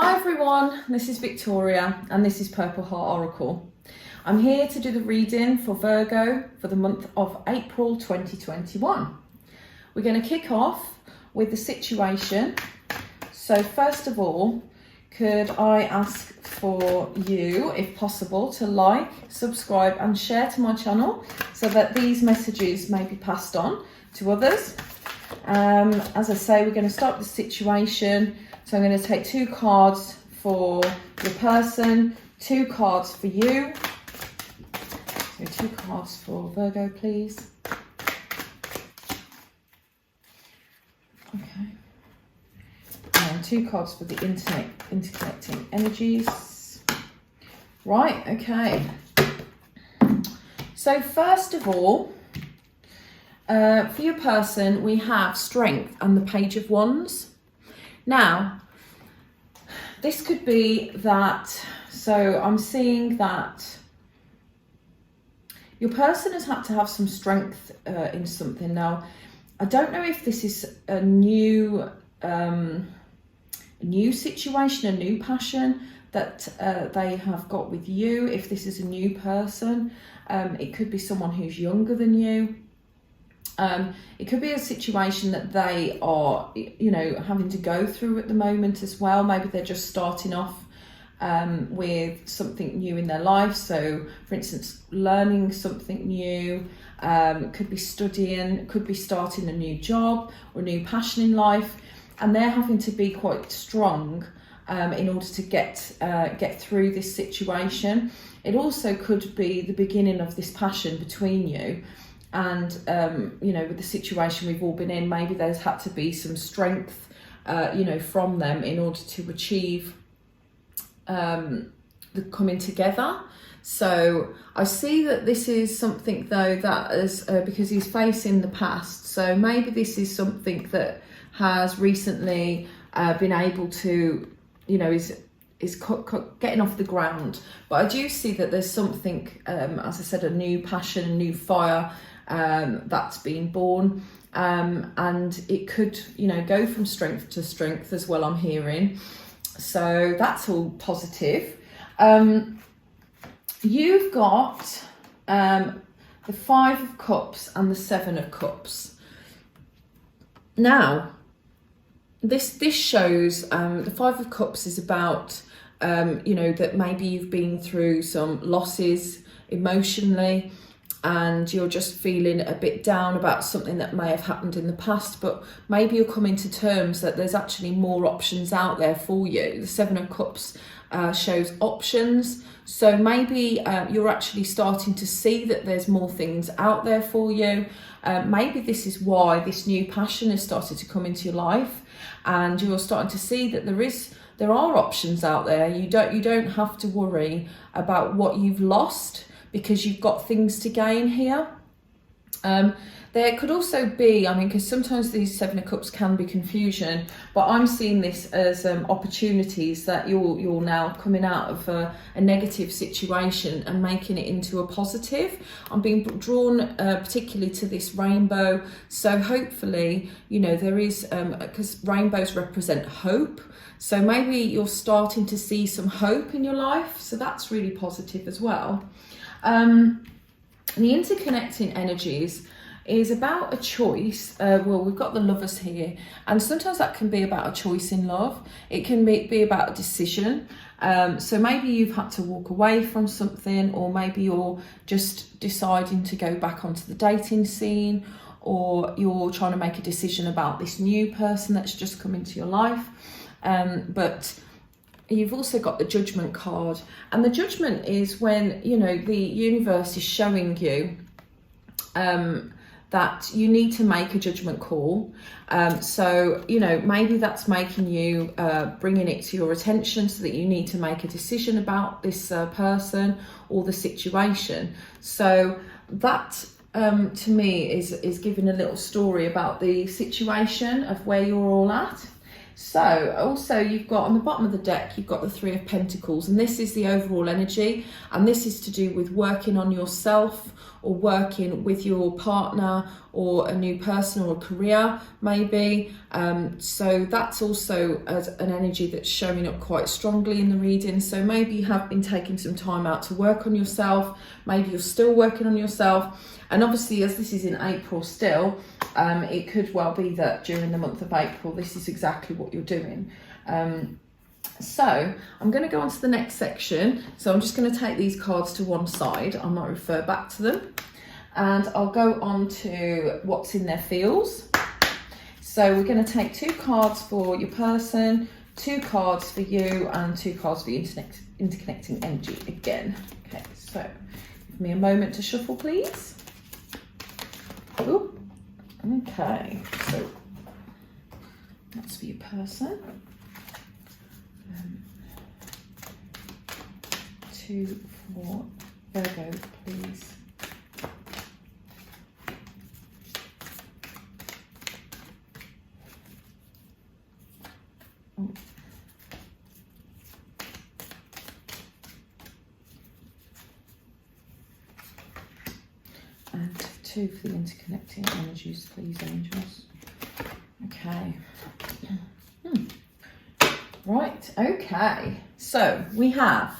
Hi everyone, this is Victoria and this is Purple Heart Oracle. I'm here to do the reading for Virgo for the month of April 2021. We're going to kick off with the situation. So first of all, could I ask for you, if possible, to like, subscribe and share to my channel so that these messages may be passed on to others. As I say, we're going to start the situation. So I'm going to take 2 cards for your person, 2 cards for you. So 2 cards for Virgo, please. Okay. And 2 cards for the interconnecting energies. Right, okay. So first of all, for your person, we have Strength and the Page of Wands. Now, this could be that, so I'm seeing that your person has had to have some strength in something. Now, I don't know if this is a new situation, a new passion that they have got with you. If this is a new person, it could be someone who's younger than you. It could be a situation that they are, having to go through at the moment as well. Maybe they're just starting off with something new in their life. So, for instance, learning something new, could be studying, could be starting a new job or a new passion in life. And they're having to be quite strong in order to get through this situation. It also could be the beginning of this passion between you. And, with the situation we've all been in, maybe there's had to be some strength, from them in order to achieve the coming together. So I see that this is something, though, that is because he's facing the past. So maybe this is something that has recently been able to, is getting off the ground. But I do see that there's something, as I said, a new passion, a new fire that's been born, and it could go from strength to strength as well, I'm hearing. So that's all positive. You've got the 5 of Cups and the 7 of Cups. Now this shows the 5 of Cups is about that maybe you've been through some losses emotionally, and you're just feeling a bit down about something that may have happened in the past, but maybe you're coming to terms that there's actually more options out there for you. The 7 of Cups shows options. So maybe you're actually starting to see that there's more things out there for you. Maybe this is why this new passion has started to come into your life, and you're starting to see that there are options out there. You don't have to worry about what you've lost, because you've got things to gain here. There could also be, because sometimes these 7 of Cups can be confusion, but I'm seeing this as opportunities that you're now coming out of a negative situation and making it into a positive. I'm being drawn particularly to this rainbow. So hopefully, there is, because rainbows represent hope. So maybe you're starting to see some hope in your life. So that's really positive as well. The interconnecting energies is about a choice. We've got the Lovers here, and sometimes that can be about a choice in love. It can be about a decision. So maybe you've had to walk away from something, or maybe you're just deciding to go back onto the dating scene, or you're trying to make a decision about this new person that's just come into your life. But you've also got the Judgment card, and the Judgment is when the universe is showing you that you need to make a judgment call. So maybe that's making you bringing it to your attention, so that you need to make a decision about this person or the situation. So that to me is giving a little story about the situation of where you're all at. So also you've got on the bottom of the deck, you've got the Three of Pentacles, and this is the overall energy, and this is to do with working on yourself or working with your partner or a new person or a career maybe. So that's also an energy that's showing up quite strongly in the reading. So maybe you have been taking some time out to work on yourself, maybe you're still working on yourself. And obviously, as this is in April still, it could well be that during the month of April, this is exactly what you're doing. So I'm going to go on to the next section. So I'm just going to take these cards to one side. I might refer back to them. And I'll go on to what's in their fields. So we're going to take 2 cards for your person, 2 cards for you, and 2 cards for your interconnecting energy again. Okay, so give me a moment to shuffle, please. Ooh. Okay, so that's for your person. 2 for Virgo, please. Oh. And 2 for the interconnecting energies, please, angels. Okay. Right, okay. So we have,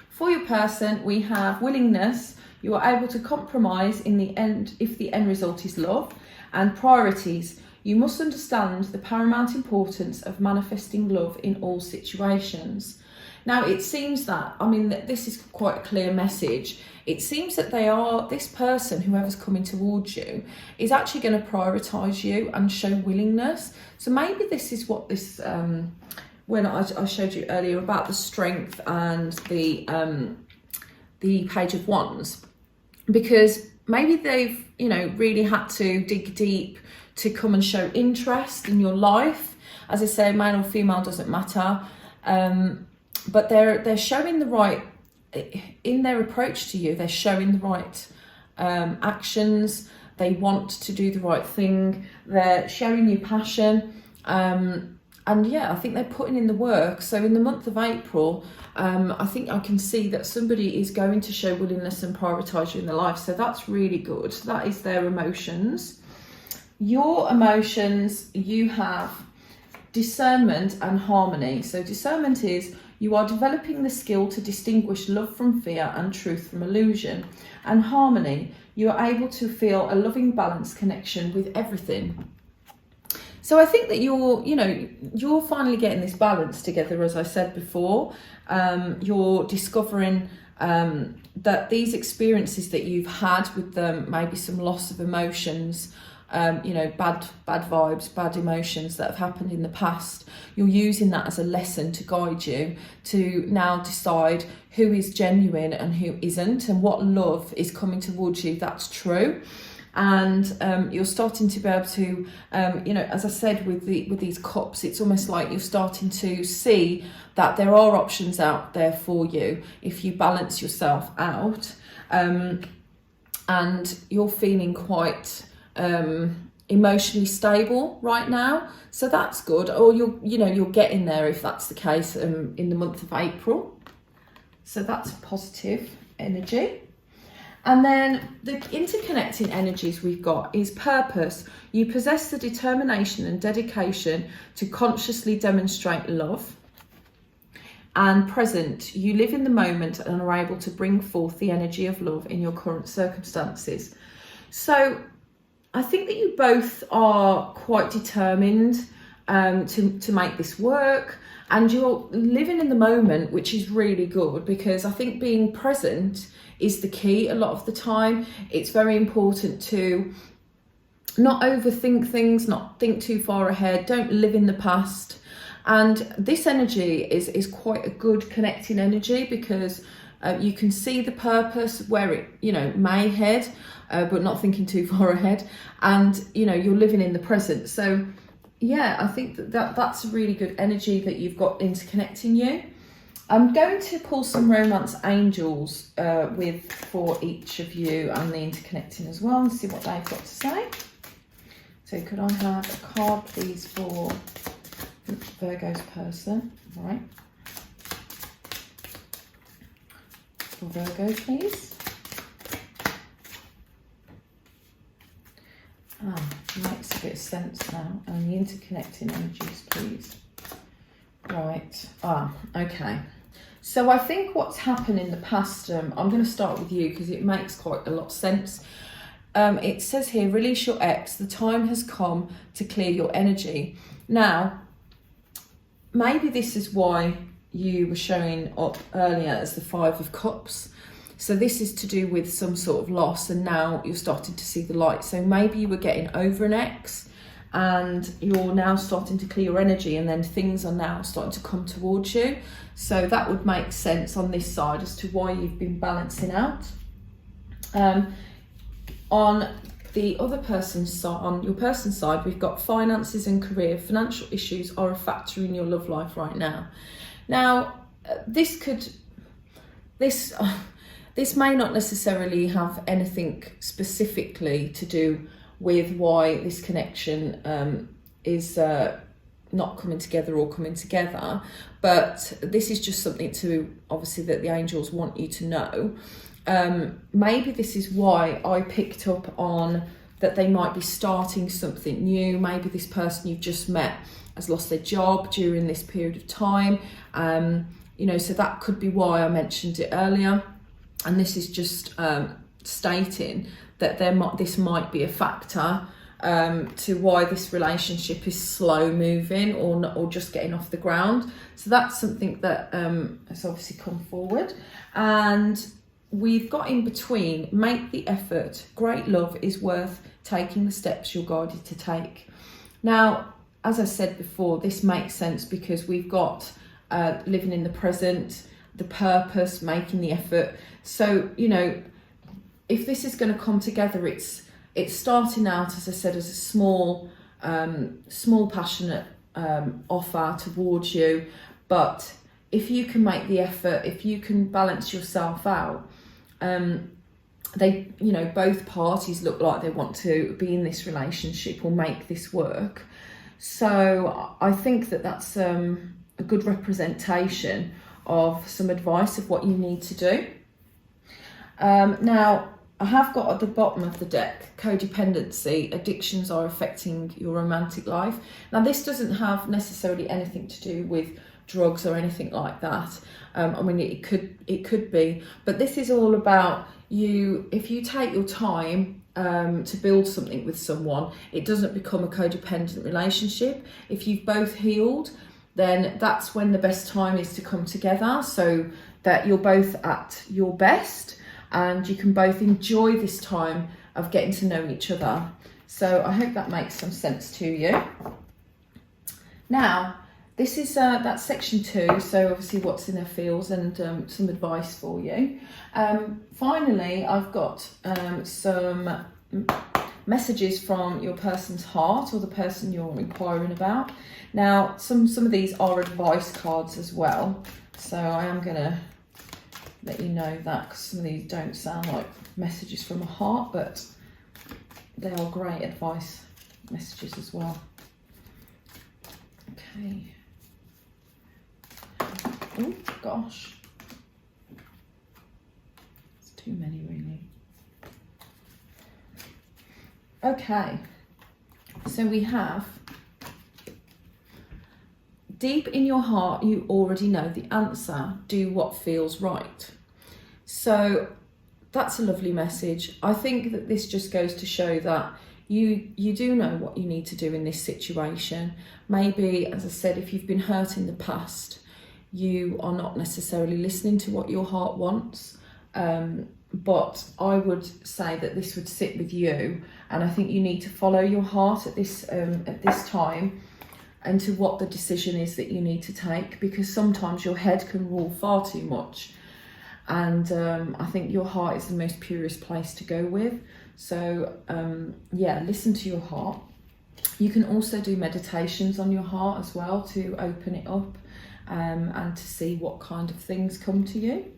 for your person, we have willingness. You are able to compromise in the end if the end result is love, and priorities. You must understand the paramount importance of manifesting love in all situations. Now, it seems that, I mean, this is quite a clear message. It seems that this person, whoever's coming towards you, is actually going to prioritise you and show willingness. So maybe this is what this, when I showed you earlier about the Strength and the Page of Wands, because maybe they've, really had to dig deep to come and show interest in your life. As I say, male or female doesn't matter. But they're showing the right, in their approach to you, they're showing the right actions. They want to do the right thing. They're showing you passion. And yeah, I think they're putting in the work. So in the month of April, I think I can see that somebody is going to show willingness and prioritise you in their life. So that's really good. That is their emotions. Your emotions, you have discernment and harmony. So discernment is you are developing the skill to distinguish love from fear and truth from illusion. And harmony, you are able to feel a loving, balanced connection with everything. So I think that you're finally getting this balance together, as I said before. You're discovering that these experiences that you've had with them, maybe some loss of emotions, bad vibes, bad emotions that have happened in the past, you're using that as a lesson to guide you to now decide who is genuine and who isn't, and what love is coming towards you that's true. And you're starting to be able to, as I said, with these cups, it's almost like you're starting to see that there are options out there for you if you balance yourself out, and you're feeling quite emotionally stable right now. So that's good. Or you're getting there if that's the case in the month of April. So that's a positive energy. And then the interconnecting energies we've got is purpose. You possess the determination and dedication to consciously demonstrate love. And present, you live in the moment and are able to bring forth the energy of love in your current circumstances. So I think that you both are quite determined to make this work, and you're living in the moment, which is really good, because I think being present is the key a lot of the time. It's very important to not overthink things, not think too far ahead, don't live in the past. And this energy is quite a good connecting energy, because you can see the purpose where it may head, but not thinking too far ahead, and you're living in the present. So yeah, I think that's a really good energy that you've got interconnecting you. I'm going to pull some romance angels for each of you and the interconnecting as well, and see what they've got to say. So could I have a card, please, for Virgo's person, right? For Virgo, please. Makes a bit of sense now. And the interconnecting energies, please. Right. Okay. So I think what's happened in the past, I'm going to start with you because it makes quite a lot of sense. It says here, release your ex. The time has come to clear your energy. Now, maybe this is why you were showing up earlier as the Five of Cups. So this is to do with some sort of loss, and now you're starting to see the light. So maybe you were getting over an ex and you're now starting to clear your energy, and then things are now starting to come towards you. So that would make sense on this side as to why you've been balancing out. On the other person's side, on your person's side, we've got finances and career. Financial issues are a factor in your love life right now. Now, this may not necessarily have anything specifically to do with why this connection is not coming together or coming together, but this is just something to, obviously, that the angels want you to know. Maybe this is why I picked up on that they might be starting something new. Maybe this person you've just met has lost their job during this period of time. So that could be why I mentioned it earlier. And this is just stating that this might be a factor to why this relationship is slow moving or just getting off the ground. So that's something that has obviously come forward. And we've got in between, make the effort. Great love is worth taking the steps you're guided to take. Now, as I said before, this makes sense because we've got living in the present, the purpose, making the effort. So, if this is going to come together, it's starting out, as I said, as a small passionate offer towards you. But if you can make the effort, if you can balance yourself out, both parties look like they want to be in this relationship or make this work. So I think that that's a good representation of some advice of what you need to do. Now, I have got at the bottom of the deck, codependency, addictions are affecting your romantic life. Now, this doesn't have necessarily anything to do with drugs or anything like that. It could be, but this is all about you. If you take your time to build something with someone, it doesn't become a codependent relationship. If you've both healed, then that's when the best time is to come together, so that you're both at your best and you can both enjoy this time of getting to know each other. So I hope that makes some sense to you. Now, this is that's section 2, so obviously what's in their fields and some advice for you. Finally, I've got some messages from your person's heart or the person you're inquiring about. Now, some of these are advice cards as well, so I am going to let you know that, because some of these don't sound like messages from a heart, but they are great advice messages as well. Okay. Oh gosh, it's too many really. Okay, so we have, deep in your heart you already know the answer. Do what feels right. So that's a lovely message. I think that this just goes to show that you do know what you need to do in this situation. Maybe, as I said, if you've been hurt in the past, you are not necessarily listening to what your heart wants. But I would say that this would sit with you, and I think you need to follow your heart at this time, and to what the decision is that you need to take, because sometimes your head can rule far too much, and I think your heart is the most purest place to go with. So listen to your heart. You can also do meditations on your heart as well to open it up and to see what kind of things come to you.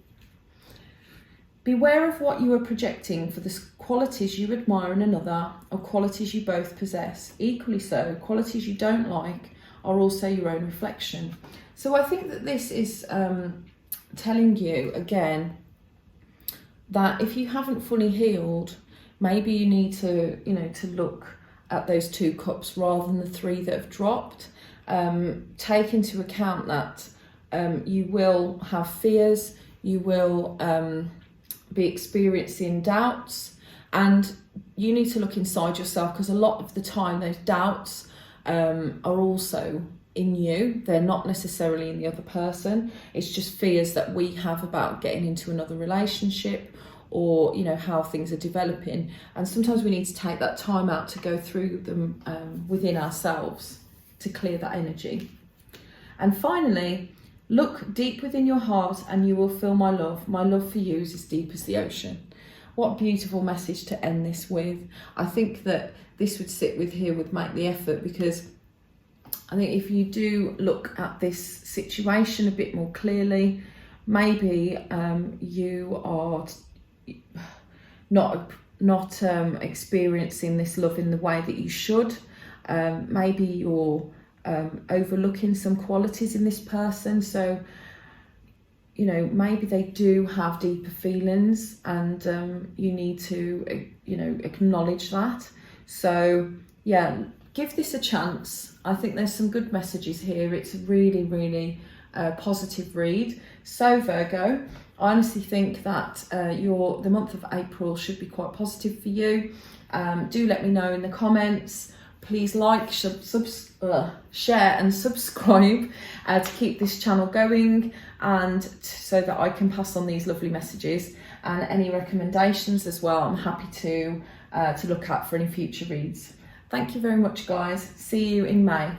Beware of what you are projecting for the qualities you admire in another or qualities you both possess. Equally so, qualities you don't like are also your own reflection. So I think that this is telling you again that if you haven't fully healed, maybe you need to, to look at those 2 cups rather than the 3 that have dropped. Take into account that you will have fears, you will be experiencing doubts, and you need to look inside yourself, because a lot of the time those doubts are also in you. They're not necessarily in the other person. It's just fears that we have about getting into another relationship, or how things are developing. And sometimes we need to take that time out to go through them within ourselves to clear that energy. And finally, look deep within your heart and you will feel my love. My love for you is as deep as the ocean. What beautiful message to end this with. I think that this would sit with here with Make the Effort, because I think if you do look at this situation a bit more clearly, maybe you are not experiencing this love in the way that you should. Maybe you're overlooking some qualities in this person. So, maybe they do have deeper feelings, and you need to, acknowledge that. So, yeah, give this a chance. I think there's some good messages here. It's a really, really positive read. So, Virgo, I honestly think that the month of April should be quite positive for you. Do let me know in the comments. Please like, share and subscribe to keep this channel going, and so that I can pass on these lovely messages, and any recommendations as well. I'm happy to look at for any future reads. Thank you very much, guys. See you in May.